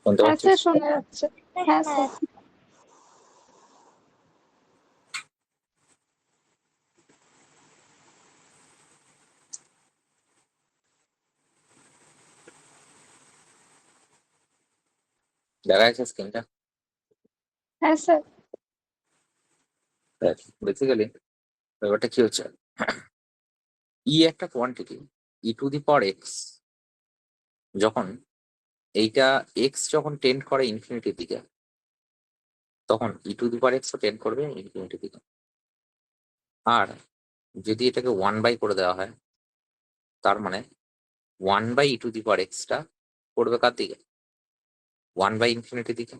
শুনতে হ্যাঁ পাচ্ছিস? স্যার, শোনা যাচ্ছে। হ্যাঁ স্যার। দেখা যাচ্ছে স্ক্রিনটা? হ্যাঁ স্যার। বেসিক্যালি ব্যাপারটা কি হচ্ছে, একটা quantity two the power x, যখন এইটা এক্স যখন টেন্ড করে ইনফিনিটির দিকে, তখন টু দি পাওয়ার এক্সও টেন্ড করবে ইনফিনিটির দিকে। আর যদি এটাকে 1/, করে দেওয়া হয়, তার মানে 1/, টু দি পাওয়ার এক্সটা করবে কার দিকে? 1/, ইনফিনিটির দিকে।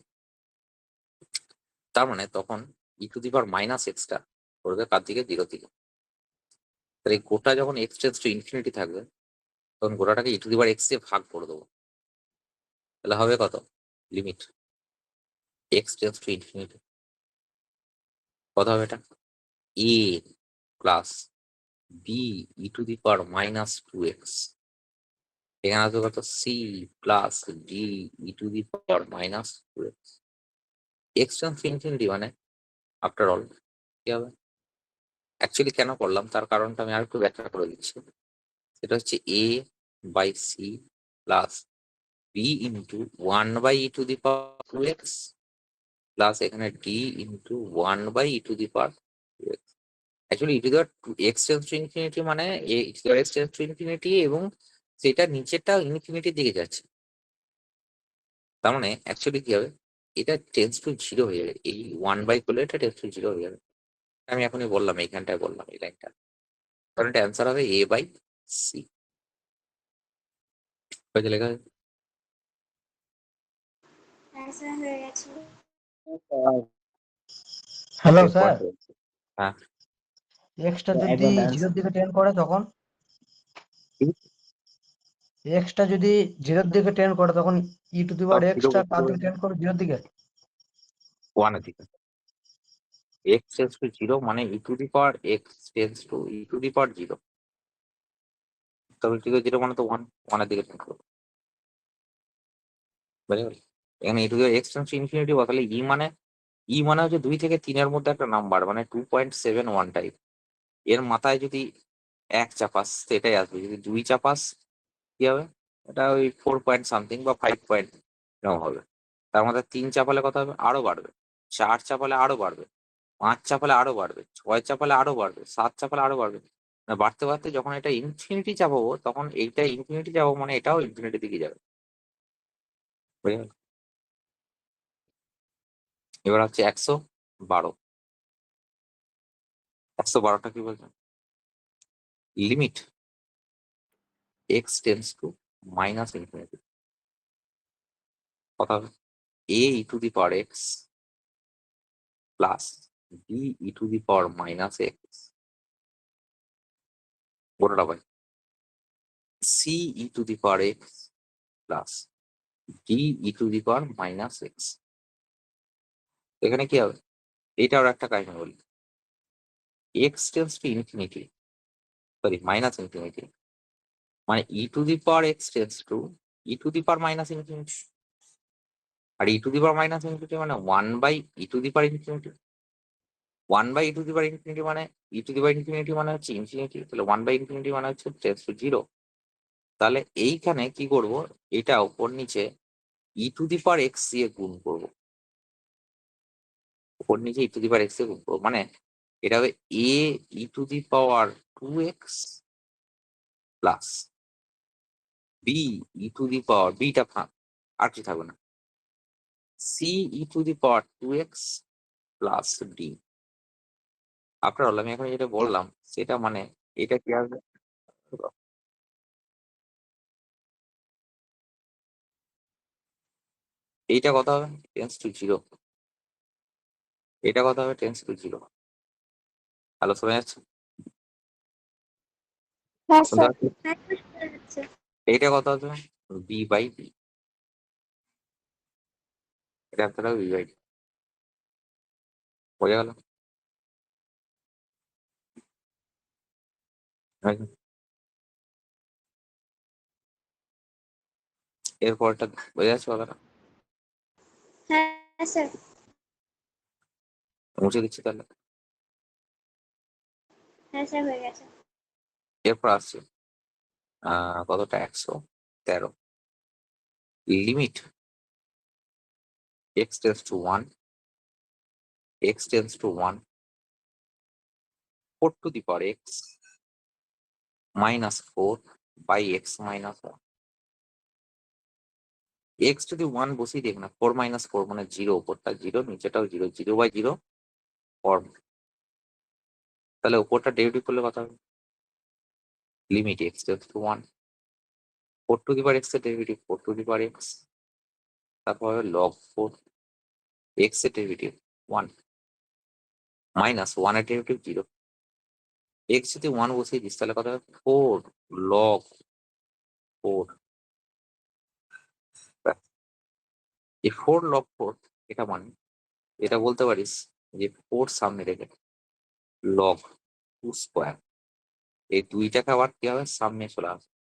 তার মানে তখন two the power minus extra করবে কার দিকে? 0 দিকে। তাহলে গোটা যখন এক্স টেন্স টু ইনফিনিটি থাকবে, তখন গোটাটাকে টু দি পাওয়ার এক্স দিয়ে ভাগ করে দেবো। তাহলে হবে কত? Limit x tends to infinity. কত হবে এটা? A plus b to the power minus 2x। এখানে আসবে কত? C plus d to the power minus 2x। X tends to infinity মানে আফটার অল কি হবে? অ্যাকচুয়ালি কেন করলাম তার কারণটা আমি আরেকটু ব্যাখ্যা করে দিচ্ছি। সেটা হচ্ছে a by c plus b into 1/, to the power 2x plus এখানে d into 1/, to the power 2x। Actually to the power x tends to infinity মানে এক্স টেন্স টু ইনফিনিটি, এবং সেটা নিচেরটা ইনফিনিটির দিকে যাচ্ছে। তার মানে অ্যাকচুয়ালি কি হবে? এটা টেন্স টু 0 হয়ে যাবে। এই 1/, করলে এটা টেন্স টু 0 হয়ে যাবে। আমি এখনই বললাম, এইখানটায় বললাম এই লাইনটা, কারণ এটা অ্যান্সার হবে এ বাই সি। হয়েছে লেখা? হ্যাঁ স্যার, হয়ে গেছে। হ্যালো স্যার, হ্যাঁ, এক্সটা যদি জিরোর দিকে টেন্ড করে তখন এক্সটা যদি জিরোর দিকে টেন্ড করে তখন টু দি পাওয়ার এক্সটা কার দিকে টেন্ড করবে? জিরোর দিকে। 1 এর দিকে। এক্স টেন্স টু 0 মানে to the power x tends to the power 0। তবে টু দি 0 মানে তো 1 এর দিকে টেন্ড করবে। বুঝে গেল? এখানে to the x tends to infinity বসালে মানে হচ্ছে 2 থেকে 3 এর মধ্যে একটা নাম্বার, মানে 2.71 টাইপ। এর মাথায় যদি 1 চাপাস সেটাই আসবে, যদি 2 চাপাস কি হবে? এটা ওই 4 পয়েন্ট সামথিং বা 5 পয়েন্ট এরকম হবে। তার মধ্যে 3 চাপালে কত হবে? আরো বাড়বে। 4 চাপালে আরো বাড়বে। 5 চাপালে আরো বাড়বে। 6 চাপালে আরো বাড়বে। 7 চাপালে আরো বাড়বে। মানে বাড়তে বাড়তে যখন এটা ইনফিনিটি চাপাবো, তখন এইটা ইনফিনিটি যাবো মানে এটাও ইনফিনিটি দিকে যাবে। বুঝে গেল? এবার হচ্ছে 112। 112টা কি বলছে? Limit x tends to minus infinity. কথা হবে a to the power x plus b to the power minus x গোটাটা by c to the power x plus d to the power minus x. এখানে কি হবে? এটাও একটা কাহিনী বলি। X tends to infinity, sorry minus infinity, মানে to the power x tends to to the power minus infinity. আর to the power minus infinity মানে 1/, to the power infinity. 1/, to the power infinity মানে to the power infinity মানে হচ্ছে infinity, তাহলে 1/, infinity মানে হচ্ছে tense to 0। তাহলে এইখানে কি করব? এটা উপর নিচে টু দি পাওয়ার এক্স দিয়ে গুণ করবো। উপর নিচে টু দি পাওয়ার এক্স দিয়ে গুণ করবো, মানে এটা হবে a to the power 2x plus b to the power, বিটা আর কি থাকবে না, c to the power 2x plus d. আপনার হল আমি এখন যেটা বললাম সেটা মানে এটা কি আসবে? এইটা কত হবে? Tense to 0। এটা কত হবে? Tense to 0। হ্যালো, শোনা যাচ্ছে? হ্যাঁ শুনতে স্যার। পাচ্ছি? হ্যাঁ স্যার, শোনা যাচ্ছে। এইটা কত হবে? B by B. এটা একটা হবে বি বাই বি। বোঝা গেল? এরপরটা বোঝা যাচ্ছে কথাটা? হ্যাঁ স্যার মুছে দিচ্ছি তাহলে। হ্যাঁ স্যার হয়ে গেছে এরপর আসছে কতটা 113 limit x tends two 1 x tends two 1 4 two the power x minus 4 by x minus 1 x যদি 1 বসিয়ে দিই না 4 minus 4 মানে 0, উপরটা 0 নিচেটাও 0, 0 by 0 ফর্ম। তাহলে উপরটা ডেরিভেটিভ করলে কথা হবে limit x tends two 1 4 two the power x এর derivative 4 two the power x, তারপর হবে log 4 x এর ডেরিভেটিভ 1 মাইনাস 1 এর ডেরিভেটিভ 0। x যদি 1 বসিয়ে দিস তাহলে কথা হবে 4 log 4। এই 4 log 4 এটা মানে এটা বলতে পারিস যে 4 সামনে রেখে log 2 স্কোয়ার, এই দুইটাকে আবার কি হবে সামনে চলে আসবে,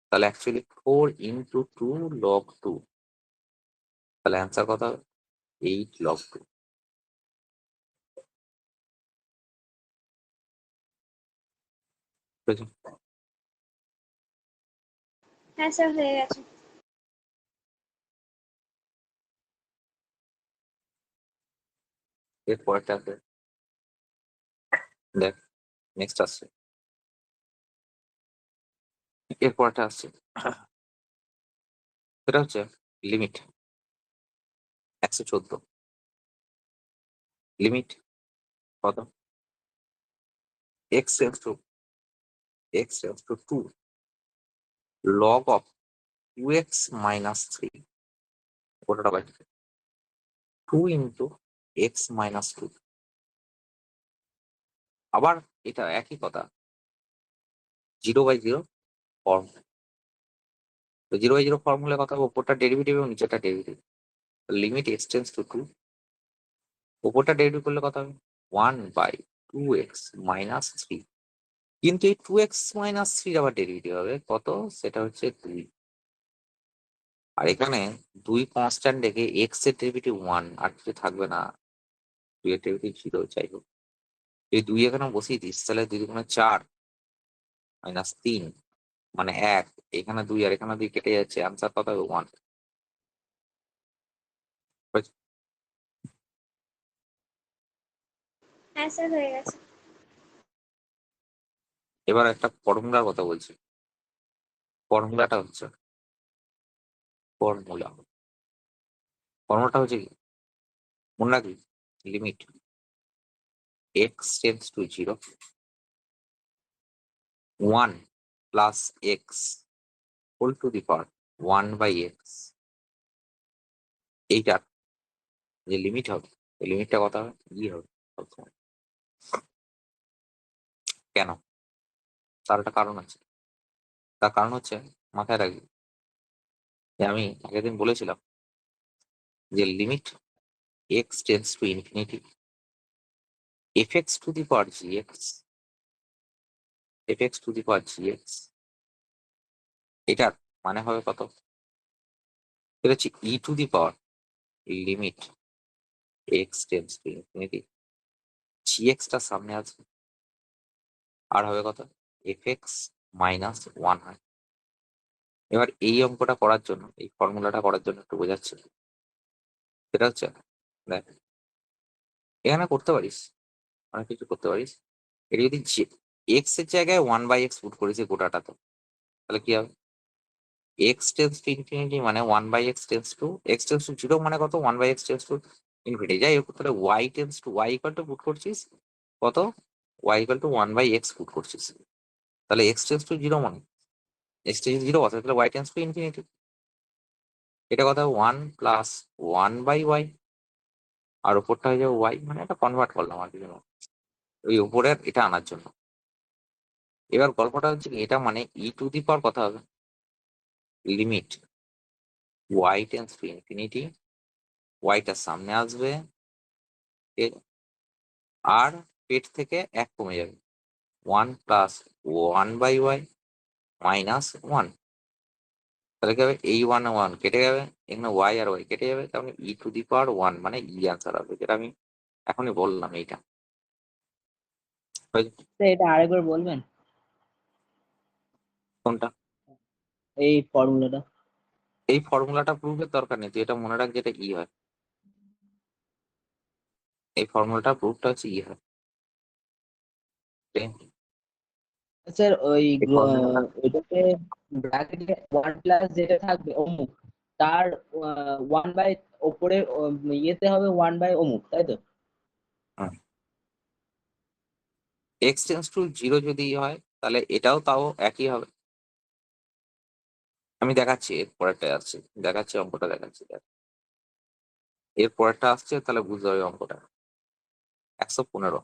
তাহলে অ্যাকচুয়ালি 4 ইন্টু 2 log 2, তাহলে অ্যান্সার কত হবে 8 log 2। হ্যাঁ স্যার হয়ে গেছে এরপরটা আছে দেখ, নেক্সট আসছে এরপরটা আসছে সেটা হচ্ছে লিমিট 114 লিমিট কত x tends to 2 log of 2x minus 3, ওটা বাই 2 into x minus 2। আবার এটা একই কথা 0 by 0 ফর্ম, তো 0 by 0 ফর্ম হলে কথা হবে উপরটা ডেরিভেটিভ এবং নিচেটা derivative, limit x tends to 2 উপরটা ডেরিভেটিভ করলে কথা হবে 1 by 2x minus 3, কিন্তু এই 2x minus 3 আবার ডেরিভেটিভ হবে কত, সেটা হচ্ছে 2। আর এখানে 2 কনস্ট্যান্ট রেখে x এর ডেরিভেটিভ 1 আর কিছু থাকবে না, 2 এর ডেরিভেটিভ 0 যাই হোক, এই 2 এখানে বসিয়ে দিস তাহলে 2 দুগুণে 4 মাইনাস 3 মানে 1, এখানে 2 আর এখানে 2 কেটে যাচ্ছে, আনসার কত হবে 1। হ্যাঁ স্যার হয়ে গেছে এবার একটা ফর্মুলার কথা বলছি, ফর্মুলাটা হচ্ছে ফর্মুলাটা হচ্ছে কি মনে রাখবি, limit x tends to 0 1 plus x whole to the power 1 by x, এইটার যে লিমিট হবে এই লিমিটটা কত হবে হবে সবসময়। কেন, তার একটা কারণ আছে, তার কারণ হচ্ছে মাথায় রাখবি যে আমি আগের দিন বলেছিলাম যে limit x tends to infinity fx to the power gx, fx to the power gx, এটার মানে হবে কত, এটা হচ্ছে e two the power limit x tends to infinity gx টা সামনে আছে আর হবে কত fx মাইনাস 1 হয়। এবার এই অঙ্কটা করার জন্য এই ফর্মুলাটা করার জন্য একটু বোঝাচ্ছি, সেটা হচ্ছে দেখ এখানে করতে পারিস অনেক কিছু করতে পারিস, এটা যদি এক্স এর জায়গায় 1 বাই এক্স পুট করেছে গোটাটা, তো তাহলে কি হবে এক্স টেন্স টু ইনফিনিটি মানে 1 বাই এক্স টেন্স টু 0 মানে কত 1 by x tends to infinity, যাই হোক তাহলে y tends to y equal to put করছিস কত y equal to 1 by x put করছিস, তাহলে x টেন্স টু 0 মানে x টেন্স 0 অর্থাৎ তাহলে y টেন্স টু ইনফিনিটি, এটা কথা 1 প্লাস 1 বাই y আর উপরটা হয়ে যাবে y, মানে এটা কনভার্ট করলাম আর কি ওই উপরের এটা আনার জন্য। এবার গল্পটা হচ্ছে কি, এটা মানে ই টু দি পাওয়ার কথা হবে limit y tends to infinity, ওয়াইটা সামনে আসবে আর পেট থেকে 1 কমে যাবে 1 প্লাস 1 বাই y মাইনাস 1, তাহলে কি হবে, এই 1 কেটে যাবে, এখানে ওয়াই আর ওয়াই কেটে যাবে, তার মানে e⁻1 মানে ই আনসার হবে, যেটা আমি এখনই বললাম এইটা। হয়েছে? এটা আরেকবার বলবেন কোনটা? এই ফর্মুলাটা? এই ফর্মুলাটা প্রুফের দরকার নেই, তুই এটা মনে রাখ যেটা ই হয়। এই ফর্মুলাটা প্রুফটা হচ্ছে ই হয়। ঠিক আছে? স্যার ওই এই ফর্মুলাটা ওইটাতে ব্র্যাকেটে 1 প্লাস যেটা থাকবে অমুক, তার 1 বাই ওপরে ইয়েতে হবে 1 বাই অমুক, তাই তো? এক্স টেন্স টু 0 যদি হয় তাহলে এটাও তাও একই হবে। আমি দেখাচ্ছি, এর পরেরটা আসছে, দেখাচ্ছি অঙ্কটা দেখাচ্ছি, দেখ এর পরেরটা আসছে, তাহলে বুঝতে হবে অঙ্কটা। 115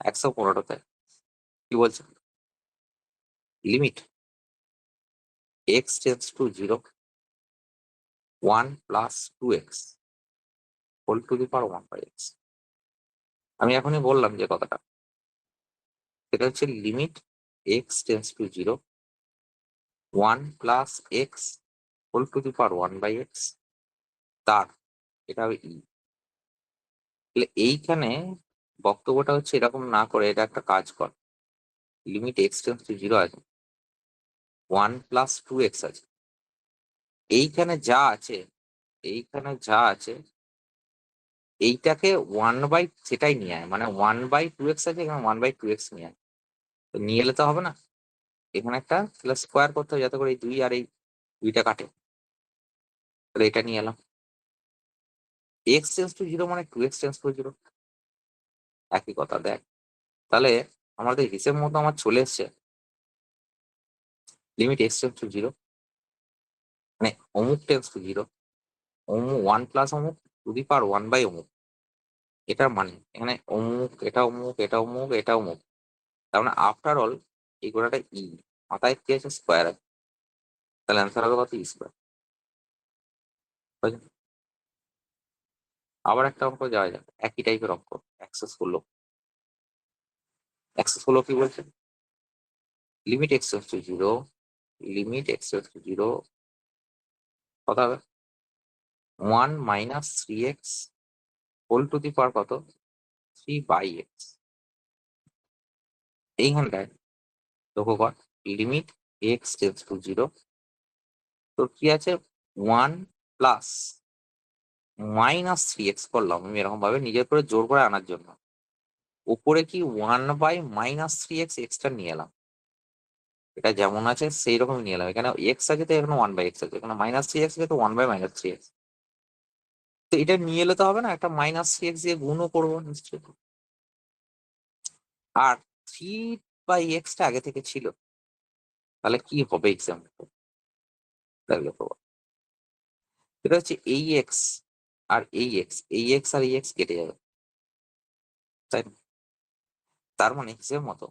115তে কি বলছে, limit x tends to 0 1 plus 2x whole to the power 1/x। আমি এখনই বললাম যে কথাটা, সেটা হচ্ছে limit x tends to 0 1 plus x whole to the power 1/x, তার এটা হবে ই। তাহলে এইখানে বক্তব্যটা হচ্ছে এরকম না করে এটা একটা কাজ কর, লিমিট এক্স টেন্স টু 0 আছে, 1 প্লাস 2x আছে, এইখানে যা আছে, এইখানে যা আছে এইটাকে 1/, সেটাই নিয়ে আয়, মানে 1/2x আছে, এখানে 1/2x নিয়ে আয়। তো নিয়ে এলে তো হবে না, এখানে একটা তাহলে স্কোয়ার করতে হবে যাতে করে এই 2 আর এই 2টা কাটে। তাহলে এটা নিয়ে এলাম, এক্স টেন্স টু 0 মানে 2x টেন্স টু 0, একই কথা। দেখ তাহলে আমাদের হিসেব মতো আমার চলে এসছে লিমিট এক্স টেন্স টু 0 মানে অমুক টেন্স টু 0 অমুক 1 প্লাস অমুক টু দি পাওয়ার 1/, অমুক। এটার মানে এখানে অমুক, এটা অমুক, এটা অমুক, এটা অমুক, তার মানে আফটার অল এই গোটাটা ই, মাথায় কি আছে, স্কোয়ার আছে, তাহলে অ্যান্সার হবে কত, ই স্কোয়ার। আবার একটা অঙ্ক যাওয়া যাক, একই টাইপের অঙ্ক, 116। 116 কি বলছে, limit x tends to 0 limit x tends to 0 কত হবে, 1 minus 3x whole to the power কত, 3/x। এইখানটায় লক্ষ্য কর, লিমিট এক্স টেন্স টু 0, তোর কি আছে, 1 প্লাস মাইনাস 3x করলাম আমি এরকম ভাবে নিজের করে জোর করে আনার জন্য, উপরে কি 1/-3x এক্সট্রা নিয়ে এলাম, এটা যেমন আছে সেই রকম নিয়ে এলাম, এখানে এক্স আছে তো এখানে 1/x আছে, এখানে -3x আছে তো 1/-3x। তো এটা নিয়ে এলে তো হবে না, একটা -3x দিয়ে গুণও করবো নিশ্চয়ই, আর 3/x টা আগে থেকে ছিল, তাহলে কি হবে এক্সাম্পল, তাহলে এটা হচ্ছে এই এক্স আর এই এক্স, এই এক্স আর এই এক্স কেটে যাবে, তাই না? তার মানে হিসেব মতো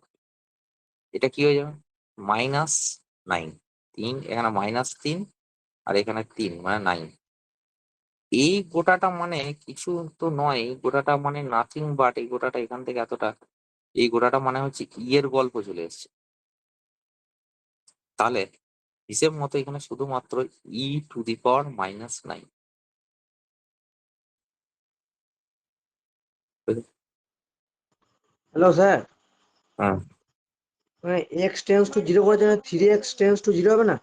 এটা কি হয়ে যাবে, -9, 3 এখানে -3 আর এখানে 3 মানে 9। এই গোটাটা মানে কিছু তো নয়, এই গোটাটা মানে নাথিং বাট, এই গোটাটা এখান থেকে এতটা, এই গোটাটা মানে হচ্ছে ই এর গল্প চলে এসছে। তাহলে হিসেব মতো এখানে শুধুমাত্র e⁻⁻9। হ্যালো স্যার, হ্যাঁ, মানে এক্স টেন্স টু 0 করার জন্য 3x টেন্স টু 0 হবে না?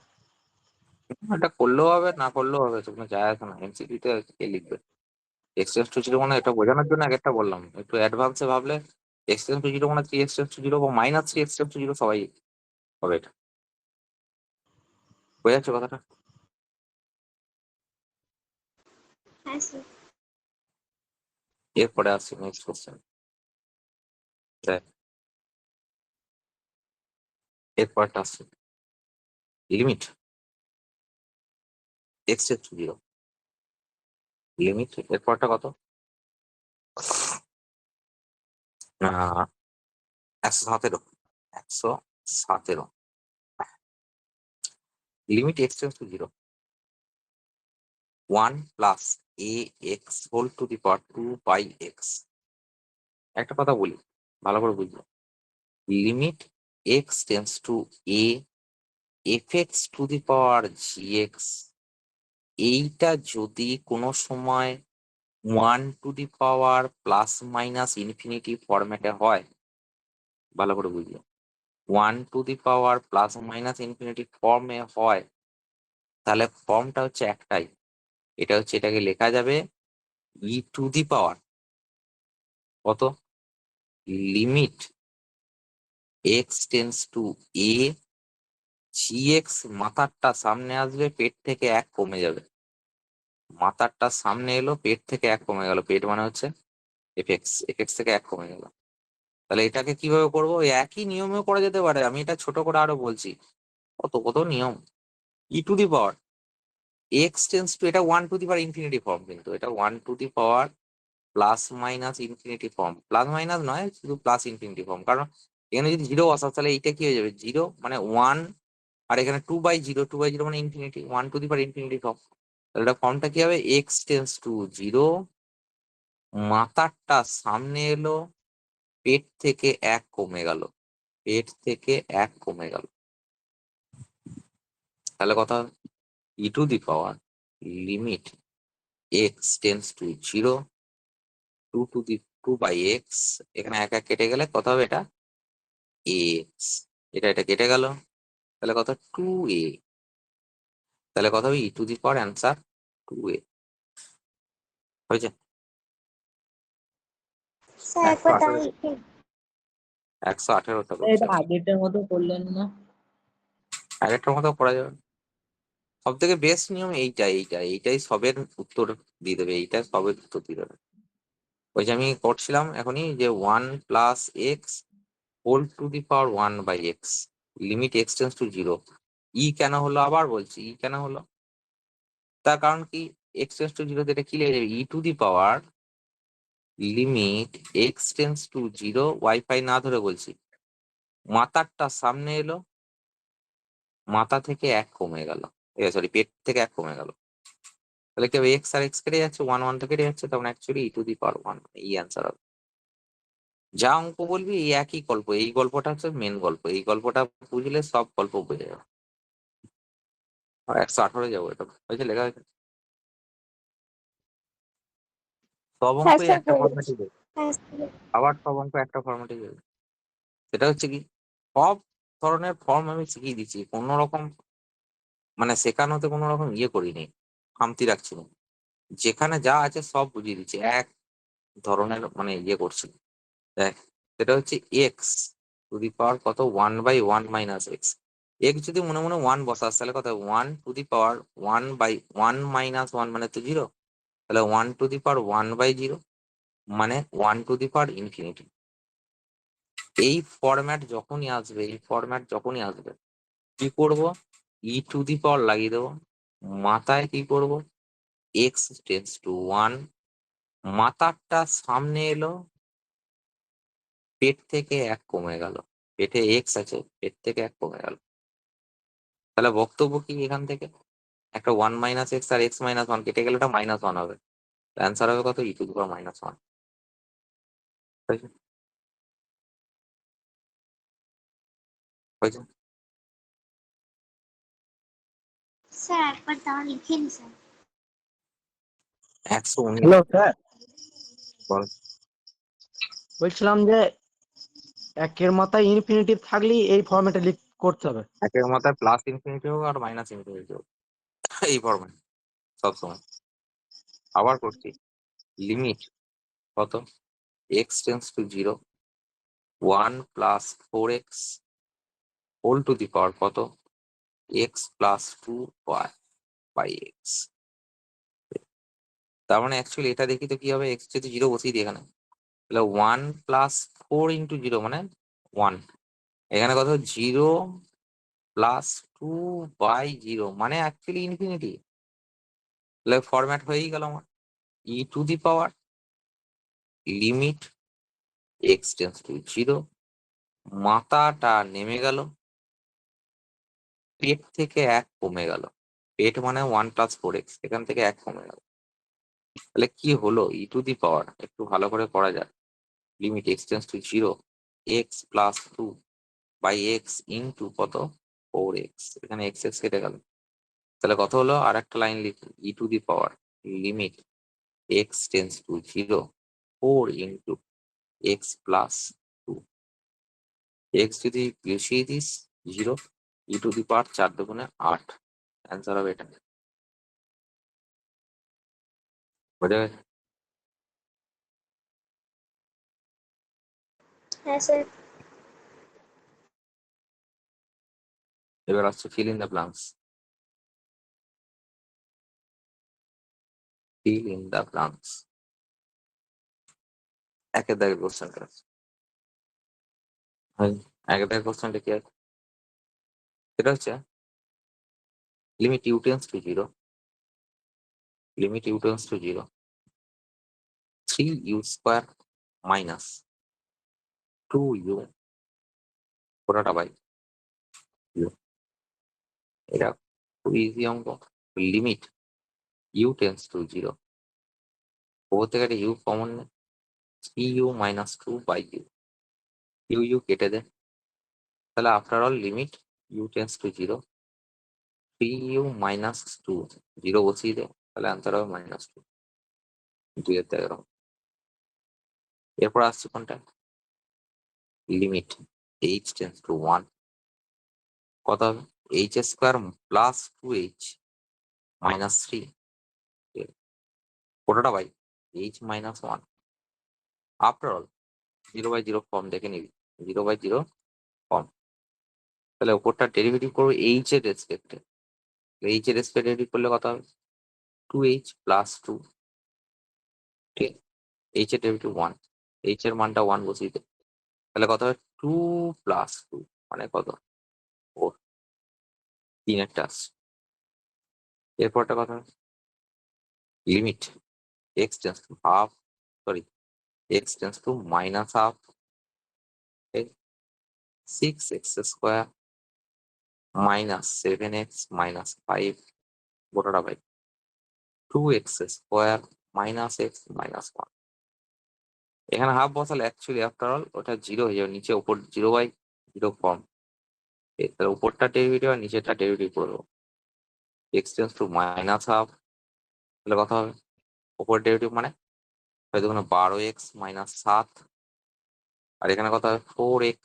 এটা করলেও হবে, না করলেও হবে, তোমরা যায় আসে না, এমসিকিউতে কে লিখবে। এক্সটেন্স টু 0 মানে এটা বোঝানোর জন্য এক একটা বললাম, একটু অ্যাডভান্সে ভাবলে এক্সটেন্স টু 0 মানে 3x টেন্স টু 0 বা -3x টেন্স টু 0 সবাই হবে, এটা বোঝা যাচ্ছে কথাটা। হ্যাঁ স্যার। এরপরে আসছি নেক্সট কোশ্চেন, দেখ এরপরটা আসছে limit x tends to 0, limit এরপরটা কত, 117, 117, limit x tends to 0 1 plus ax whole to the power 2/x। একটা কথা বলি ভালো করে বুঝবো, limit x tends to a fx to the power gx এইটা যদি কোনো সময় 1 to the power plus minus infinity ফরম্যাটে হয়, ভালো করে বুঝলো, 1 to the power plus minus infinity ফর্মে হয়, তাহলে ফর্মটা হচ্ছে একটাই, এটা হচ্ছে, এটাকে লেখা যাবে ই টু দি পাওয়ার কত, limit x tends to a g x, মাথারটা সামনে আসবে, পেট থেকে 1 কমে যাবে, মাথারটা সামনে এলো, পেট থেকে 1 কমে গেল, পেট মানে হচ্ছে এফএক্স, এফএক্স থেকে 1 কমে গেল। তাহলে এটাকে কিভাবে করবো? ওই একই নিয়মেও করা যেতে পারে, আমি এটা ছোট করে আরো বলছি, কত কত নিয়ম। E to the power x tends to, এটা 1 to the power infinity form, কিন্তু এটা 1 to the power plus minus infinity form, plus minus নয়, শুধু প্লাস ইনফিনিটি ফর্ম, কারণ এখানে যদি 0 আসা তাহলে এইটা কি হয়ে যাবে, 0 মানে 1, আর এখানে 2/0, 2/0 মানে infinity, 1 to the power infinity form. তাহলে এটা ফর্মটা কি হবে, এক্স টেন্স টু 0, মাথারটা সামনে এলো, পেট থেকে 1 কমে গেল, পেট থেকে 1 কমে গেল, তাহলে কথা e to the power limit x tends to 0, 2 to the 2/x, এখানে 1 1 কেটে গেলে কত হবে, এটা এক্স, এটা কেটে গেল, তাহলে কত 2a, তাহলে কত হবে ই to the power answer 2a হয়েছে। স্যার একবার দাঁড়িয়ে 118টা এটা করছে, আগেরটার মতো করলেন না? আগেরটার মতো করা যাবে। সব থেকে বেস্ট নিয়ম এইটাই সবের উত্তর দিয়ে দেবে, এইটা সবের উত্তর দিয়ে দেবে। ওই যে আমি করছিলাম এখনই, যে 1 plus x whole to the power 1/x, limit x tends to 0। E কেন হলো, আবার বলছি ই কেন হলো, তার কারণ কি, এক্স টেন্স টু 0 এটা কি লেগে যাবে, e to the power limit x tends to 0, wifi না ধরে বলছি, মাথারটা সামনে এলো, মাথা থেকে 1 কমে গেল, সরি পেট থেকে 1 কমে গেল, তাহলে কি হবে, এক্স আর এক্স কেটে যাচ্ছে, 1 1 তো কেটে যাচ্ছে, তখন actually E to the power 1, এই অ্যান্সার হবে। যা অঙ্ক বলবি এই একই গল্প, এই গল্পটা হচ্ছে মেন গল্প, এই গল্পটা বুঝলে সব গল্প বুঝে যাবে। 118 যাবো, এটা হয়েছে, লেখা হয়েছে, সব হ্যাঁ অঙ্কই স্যার একটা হয়ে গেছে। ফর্মেটে যাবে, হ্যাঁ স্যার আবার সব অঙ্ক একটা ফর্মেটে যাবে। সেটা হচ্ছে কি, সব ধরনের ফর্ম আমি শিখিয়ে দিচ্ছি, কোনো রকম মানে শেখানোতে কোনো রকম ইয়ে করিনি, খামতি রাখছি না, যেখানে যা আছে সব বুঝিয়ে দিচ্ছি, এক ধরনের মানে ইয়ে করছি। দেখ, সেটা হচ্ছে এক্স টু দি পাওয়ার কত, 1/1 মাইনাস এক্স, এক্স যদি মনে মনে 1 বসাস তাহলে কত, 1 টু দি পাওয়ার 1/1 মাইনাস 1 মানে তো 0, তাহলে 1 টু দি পাওয়ার 1/0 মানে 1 টু দি পাওয়ার ইনফিনিটি। এই ফরম্যাট যখনই আসবে কি করব, ই টু দি পাওয়ার লাগিয়ে দেবো, মাথায় কি করব, এক্স টেন্স টু 1, মাথারটা সামনে এলো, পেট থেকে 1 কমে গেল, পেটে এক্স আছে, পেট থেকে 1 কমে গেল, তাহলে বক্তব্য কি এখান থেকে, একটা 1 মাইনাস এক্স আর এক্স মাইনাস 1 কেটে গেলে ওটা -1 হবে, অ্যান্সার হবে কত, ই টু দি পাওয়ার -1। হয়েছে। স্যার একবার দাঁড় লিখেন স্যার 119, হ্যালো স্যার, বল। বলছিলাম যে একের মাথায় ইনফিনিটিভ থাকলেই এই ফরম্যাটে করতে হবে। একের মাথায় প্লাস ইনফিনিটি হোক আর মাইনাস ইনফিনিটি হোক, এই ফরম্যাট সবসময়। আবার করছি, লিমিট কত, x tends to 0, 1 plus 4x whole to the power কত, এক্স প্লাস 2y/x। তার মানে অ্যাকচুয়ালি এটা দেখি তো কি হবে, এক্স যদি 0 বসিয়ে দিই এখানে, তাহলে 1 প্লাস 4 ইন্টু 0 মানে 1, এখানে কত 0 প্লাস 2/0 মানে অ্যাকচুয়ালি ইনফিনিটি, তাহলে ফরম্যাট হয়েই গেল আমার, e to the power limit x tends to 0, মাথাটা নেমে গেল, পেট থেকে 1 কমে গেল, পেট মানে 1 প্লাস 4x, এখান থেকে 1 কমে গেল, তাহলে কি হলো, ই টু দি পাওয়ার একটু ভালো করে করা যায়, limit x tends to 0, x plus 2/x into কত, 4x, এখানে x x কেটে গেল, তাহলে কত হলো? আর একটা লাইন লিখি, e to the power limit x tends to 0 4 into x plus 2, x যদি বসিয়ে দিস 0, ই টু দি পাওয়ার 4 দুগুণে 8, অ্যান্সার হবে এটা। বোঝা গেছে? হ্যাঁ স্যার। এবার আসছে fill in the blanks. Fill in the blanks. একের দাগের কোশ্চেনটা আছে। একের দাগের কোশ্চেনটা কি আছে? সেটা হচ্ছে limit u tends to 0, limit u tends to 0, 3u square minus 2u পুরোটা বাই u। এটা খুব ইজি অঙ্ক। লিমিট ইউ টেন্স টু 0, ওর থেকে একটা ইউ কমন নেই, 3u minus 2 by you, you কেটে দেয়, তাহলে after all limit u tends to 0, 3u minus 2, 0 বসিয়ে দেয়, তাহলে আনসার হবে -2, 2 এর থেকে। এরপর আসছে কোনটা? লিমিট h টেন্স টু 1, কত হবে? h square plus 2h minus 3 পুরোটা by h minus 1। After all 0/0 form দেখে নিবি, 0/0 ফর্ম, তাহলে উপরটা ডেরিভেটিভ করবো h এর রেসপেক্টে, h এর রেসপেক্টে ডেরিভেটিভ করলে কত হবে? 2h প্লাস 2, ঠিক, h এর ডেরিভেটিভ 1, h এর মানটা 1 বসিয়ে দে, তাহলে কত হবে? 2 প্লাস 2 মানে কত? 4, 3 একটা আসছে। এরপরটা কত হবে? Limit x tends to half, sorry x tends to minus half, 6x square minus 7x minus 5 গোটাটা by 2x square minus x minus 1। এখানে হাফ বসালে অ্যাকচুয়ালি আফটার অল ওটা 0 হয়ে যাবে, নিচে উপর 0/0 ফর্ম, তাহলে উপরটা ডেরিভেটিভ আর নিচেরটা ডেরিভেটিভ করে দেবো। x tends to minus half, তাহলে কথা হবে উপর ডেরিভেটিভ মানে হয়তো 12x মাইনাস 7, আর এখানে কত হবে? 4x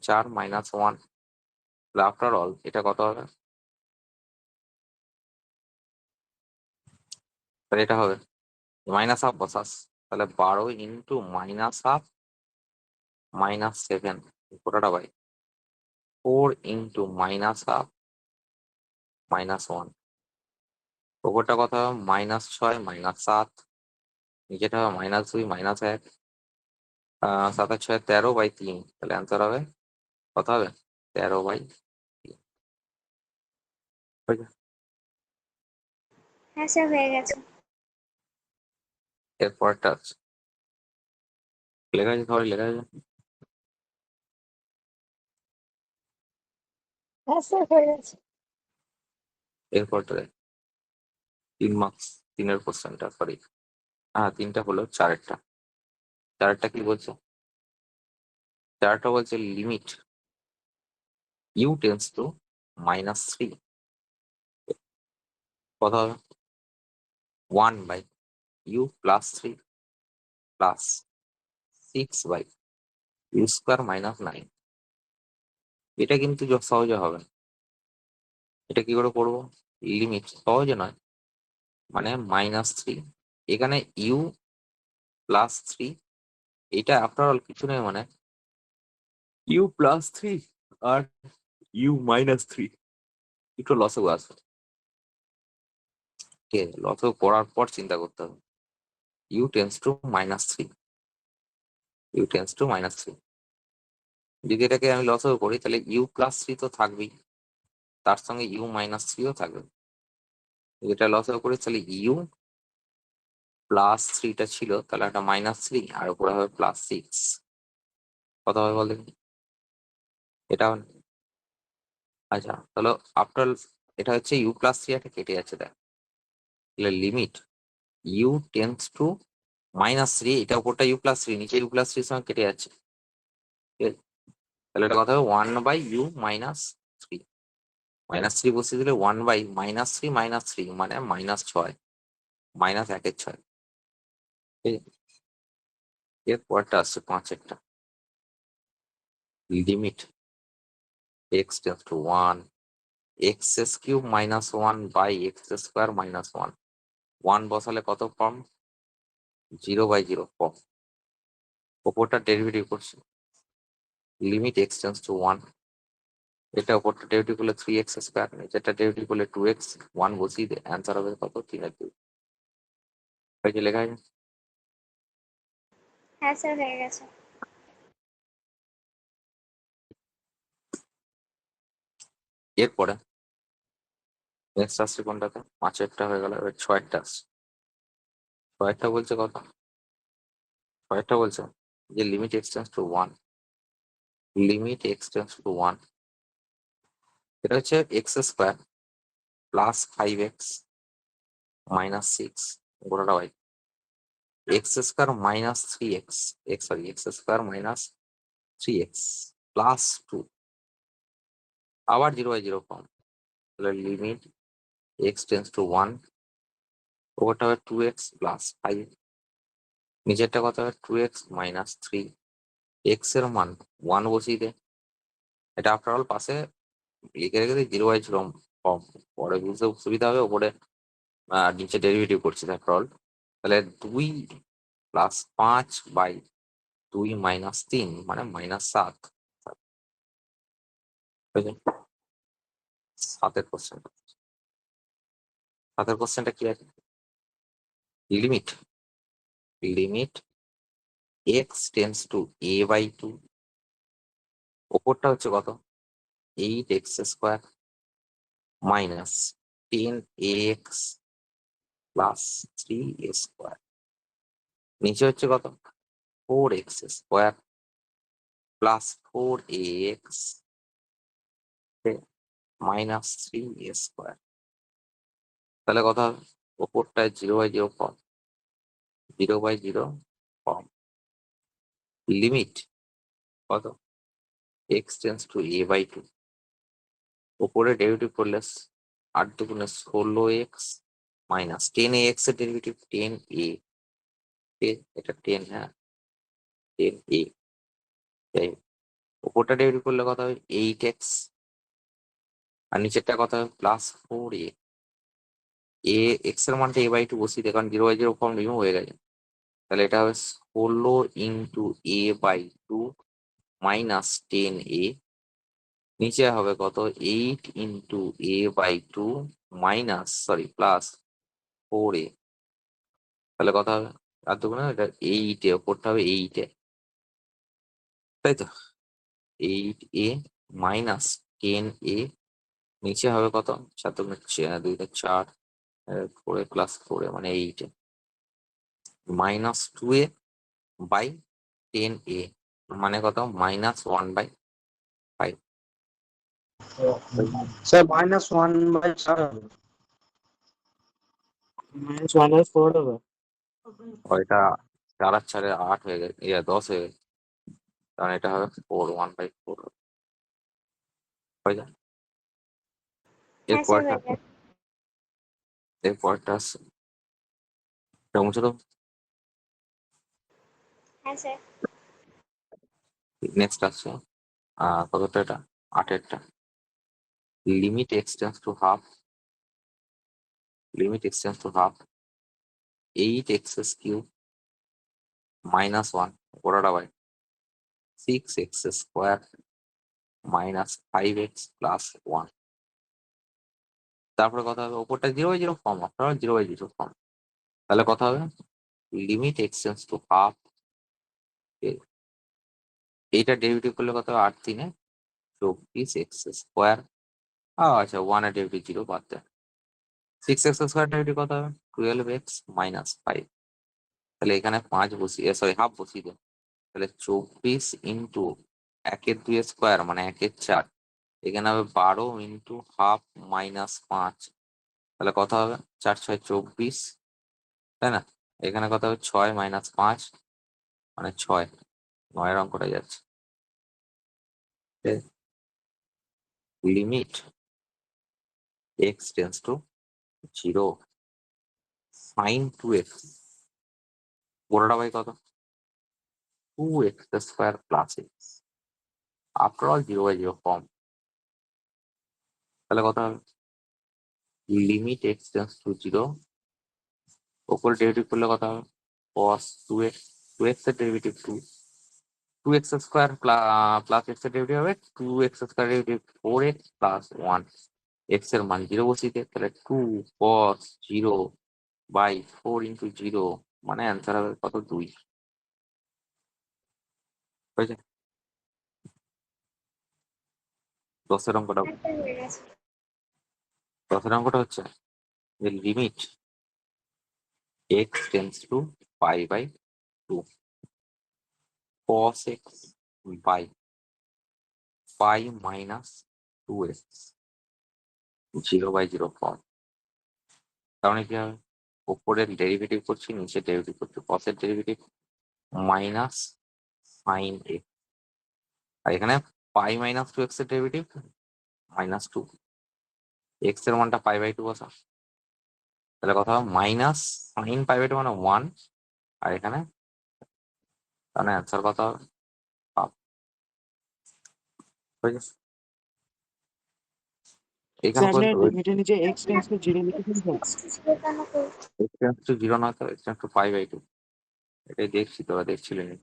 4 মাইনাস 1, তাহলে আফটার অল এটা কত হবে? তাহলে এটা হবে মাইনাস হাফ বসাস, তাহলে 12 ইন্টু মাইনাস হাফ মাইনাস 7 পুরোটা by 4 into minus half minus 1, ওপরটা কত হবে? -6 মাইনাস 7, নিচেটা হবে -2 মাইনাস 1, 7 আর 6 13/3, তাহলে অ্যান্সার হবে কত হবে? 13/3। হ্যাঁ স্যার হয়ে গেছে। এরপরটা আছে, লেখা আছে সবাই, লেখা আছে? হ্যাঁ স্যার হয়ে গেছে। এরপরটা 3 মার্কস, 3-এর কোশ্চেনটা, সরি হ্যাঁ 3টা হলো, 4টা কি বলছে? 4টা বলছে লিমিট ইউ টেন্স টু -3, কত হবে? 1/u plus 3 plus 6/u square minus 9। এটা কিন্তু সহজে হবে না, এটা কি করে করবো? লিমিট সহজে নয়, মানে -3, এখানে ইউ প্লাস 3, এটা আফটার অল কিছু নেই, মানে ইউ প্লাস 3 আর ইউ -3, একটু লসও আসবে, ঠিক আছে? লসও করার পর চিন্তা করতে হবে। U tends to -3, u tends to -3, যদি এটাকে আমি লসও করি তাহলে ইউ প্লাস 3 তো থাকবেই, তার সঙ্গে ইউ -3ও থাকবে। যদি এটা লসও করি তাহলে ইউ প্লাস 3টা ছিল, তাহলে একটা -3 আর উপরে হবে +6, কত হবে বল দেখি? এটা হবে না? আচ্ছা তাহলে আফটার, এটা হচ্ছে ইউ প্লাস 3 একটা কেটে যাচ্ছে, দেখ, তাহলে লিমিট ইউ টেন্স টু -3, এটা উপরটা ইউ প্লাস 3, নিচে ইউ প্লাস 3 সঙ্গে কেটে যাচ্ছে, ঠিক আছে? তাহলে এটা কথা হবে 1/u -3, -3 বসিয়ে দিলে 1/-3 -3 মানে -6 -1/6। ঠিক আছে? এর পরেরটা আসছে 5 এরটা। Limit x tends to 1 x³ -1/x² -1 1 বসালে কত ফর্ম? 0/0 ফর্ম। ওপরটা ডেরিভেটিভ করছি, লিমিট x টেন্ডস টু 1, এটা ওপরটা ডেরিভেটিভ করলে 3x², নিচেরটা ডেরিভেটিভ করলে 2x, 1 বসিয়ে দে, অ্যান্সার হবে কত? 3/2। হয়েছে লেখা আছে? হ্যাঁ স্যার হয়ে গেছে। এরপরে নেক্সট আসছে কোনটাতে? 5 হয়ে গেল, এবার 6 আসছে। 6 বলছে কত? 6 বলছে যে limit x tends to 1, limit x tends to 1, এটা হচ্ছে x² plus 5x -6 গোটাটা y, x² -3x plus 2, আবার 0/0 ফর্ম। তাহলে লিমিট x টেন্ডস টু 1, ওটা হবে 2x প্লাস 5, নিচেরটা কত হবে? 2x -3, x এর মান 1 বসিয়ে দে, এটা আফটার অল পাশে লিখে রেখে দিই 0/0 ফর্ম, পরে বুঝতে সুবিধা হবে। ওপরে নিচে ডেরিভেটিভ করছি আফটার অল। তাহলে 2 প্লাস 5/2 -3 মানে -7। 7 কোশ্চেনটা কি আছে? Limit x tends two a/2, ওপরটা হচ্ছে কত? 8x² -10ax প্লাস 3a², নিচে হচ্ছে কত? 4x² plus 4ax -3a²। তাহলে কত হবে? ওপরটায় 0/0 ফর্ম, 0/0 ফর্ম। লিমিট কত? x টেন্ডস টু a/2, ওপরে ডেরিভেটিভ করলে 8 দুগুণে 16x -10ax এর ডেরিভেটিভ 10a, এটা 10, হ্যাঁ 10a, যাই হোক। ওপরটা ডেরিভেটিভ করলে কত হবে? 8x, আর নিচেরটা কত হবে? প্লাস 4a, x এর মানটা a/2 বসিয়ে দে, কারণ 0/0 ফর্ম রিমুভ হয়ে গেছে। তাহলে এটা হবে 16 ইন্টু a/2 -10a, নিচে হবে কত? 8 ইন্টু a/2 প্লাস 4a, তাহলে কত হবে? আর দুগুণে এটা 8 ওপরটা হবে 8, তাই তো? 8a -10a, নিচে হবে কত? 7 দুগুণে 4, 4 প্লাস 4 মানে 8, -2a/10a মানে কত? -1/5। স্যার -1/4 হবে। -1/4 হবে। ওইটা 4 আর 4 8 হয়ে গেছে, 10 হয়ে গেছে, কারণ এটা হবে 4, 1/4 হয়ে যায়। হ্যাঁ স্যার এরপরটা হয়ে গেছে। এরপরটা আসছে, এটা মুছে দাও। হ্যাঁ স্যার। নেক্সট আসছে কতটা? এটা 8 limit x tends to half, 8x³ -1 গোটাটা বাই 6x² -5x প্লাস 1, তারপরে কথা হবে ওপরটা 0/0 ফর্ম, আপনার 0/0 ফর্ম। তাহলে কথা হবে limit x tends to half, এইটা ডেরিভেটিভ করলে কত হবে? 8×3 24x², আচ্ছা 1 এর ডেরিভেটিভ 0 বাদ দেয়, 6x² ডেরিভেটিভ কত হবে? 12x -5, তাহলে এখানে 5 বসিয়ে, সরি হাফ বসিয়ে দেয়, তাহলে 24 ইন্টু 1/2 মানে 1/4, এখানে হবে 12 ইন্টু হাফ -5, তাহলে কত হবে? 4 6 24, তাই না? এখানে কত হবে? 6 -5 মানে 6, 9 অঙ্কটা যাচ্ছে। Limit x tends to 0 sin 2x পুরোটা বাই কত 2x square plus x after all 0/0 form তাহলে কত হবে লিমিট x টেন্স টু 0 ওপর ডেরিভেটিভ করলে কত হবে cos 2x 2x এর derivative 2x square plus x এর ডেরিভেটিভ হবে 2x square derivative 4x plus 1 x এর মান 0 বসিয়ে দিয়ে তাহলে 2 cos 0 বাই 4 ইন্টু 0 মানে অ্যান্সার হবে কত 2 হয়েছে 10 এর অঙ্কটা একটা হয়ে গেছে 10 এর অঙ্কটা হচ্ছে যে limit x tends to pi by 2 cos x by pi minus 2x 0/0 form তার মানে কি হবে উপরের ডেরিভেটিভ করছি নিচে ডেরিভেটিভ করছি cos এর ডেরিভেটিভ মাইনাস সাইন x আর এখানে পাই মাইনাস 2x এর ডেরিভেটিভ মাইনাস 2 x এর মানটা পাই বাই 2 বসা তাহলে কথা হবে মাইনাস সাইন পাই বাই 2 মানে 1 আর এখানে তাহলে অ্যান্সার কত হবে half। হয়ে গেছে এখানে স্যার লিমিটের নিচে x টেন্স টু 0 লিখে ফেলবো কেন করবো x টেন্স টু 0 নয় তো x tends to pi by 2 এটাই দেখছি তোরা দেখছিলি না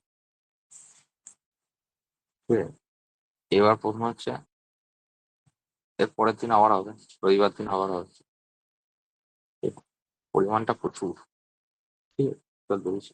ঠিক আছে? এবার প্রশ্ন হচ্ছে এর পরের দিন আবার হবে রবিবার দিন আবার হবে পরিমাণটা প্রচুর ঠিক আছে চল বলছি